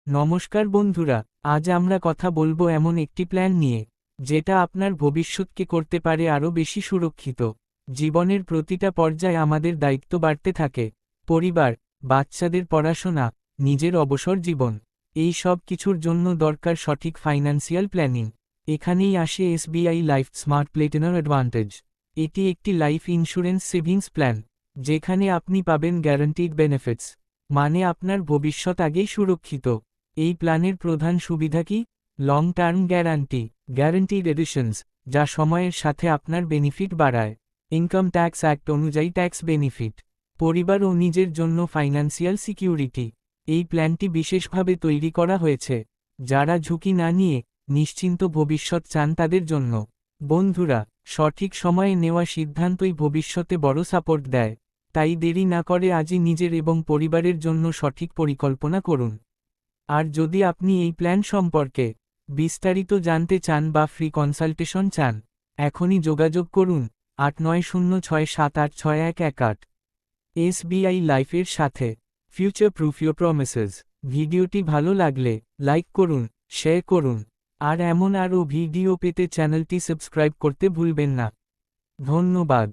নমস্কার বন্ধুরা, আজ আমরা কথা বলবো এমন একটি প্ল্যান নিয়ে যেটা আপনার ভবিষ্যৎকে করতে পারে আরও বেশি সুরক্ষিত। জীবনের প্রতিটা পর্যায়ে আমাদের দায়িত্ব বাড়তে থাকে। পরিবার, বাচ্চাদের পড়াশোনা, নিজের অবসর জীবন, এই সব কিছুর জন্য দরকার সঠিক ফাইন্যান্সিয়াল প্ল্যানিং। এখানেই আসে এসবিআই লাইফ স্মার্ট প্ল্যাটিনার অ্যাডভান্টেজ। এটি একটি লাইফ ইন্স্যুরেন্স সেভিংস প্ল্যান, যেখানে আপনি পাবেন গ্যারান্টিড বেনিফিটস, মানে আপনার ভবিষ্যৎ আগেই সুরক্ষিত। এই প্ল্যানের প্রধান সুবিধা কি? Long term guarantee, guaranteed editions, যা সময়ের সাথে আপনার বেনিফিট বাড়ায়। ইনকাম ট্যাক্স অ্যাক্ট অনুযায়ী ট্যাক্স বেনিফিট, পরিবার ও নিজের জন্য ফাইন্যান্সিয়াল সিকিউরিটি। এই প্ল্যানটি বিশেষভাবে তৈরি করা হয়েছে যারা ঝুঁকি না নিয়ে নিশ্চিন্ত ভবিষ্যৎ চান তাদের জন্য। বন্ধুরা, সঠিক সময়ে নেওয়া সিদ্ধান্তই ভবিষ্যতে বড় সাপোর্ট দেয়। তাই দেরি না করে আজই নিজের এবং পরিবারের জন্য সঠিক পরিকল্পনা করুন। আর যদি আপনি এই প্ল্যান সম্পর্কে বিস্তারিত জানতে চান বা ফ্রি কনসালটেশন চান, এখনই যোগাযোগ করুন 8906786118। এসবিআই লাইফের সাথে ফিউচার প্রুফ ইওর প্রমিসেস। ভিডিওটি ভালো লাগলে লাইক করুন, শেয়ার করুন, আর এমন আরও ভিডিও পেতে চ্যানেলটি সাবস্ক্রাইব করতে ভুলবেন না। ধন্যবাদ।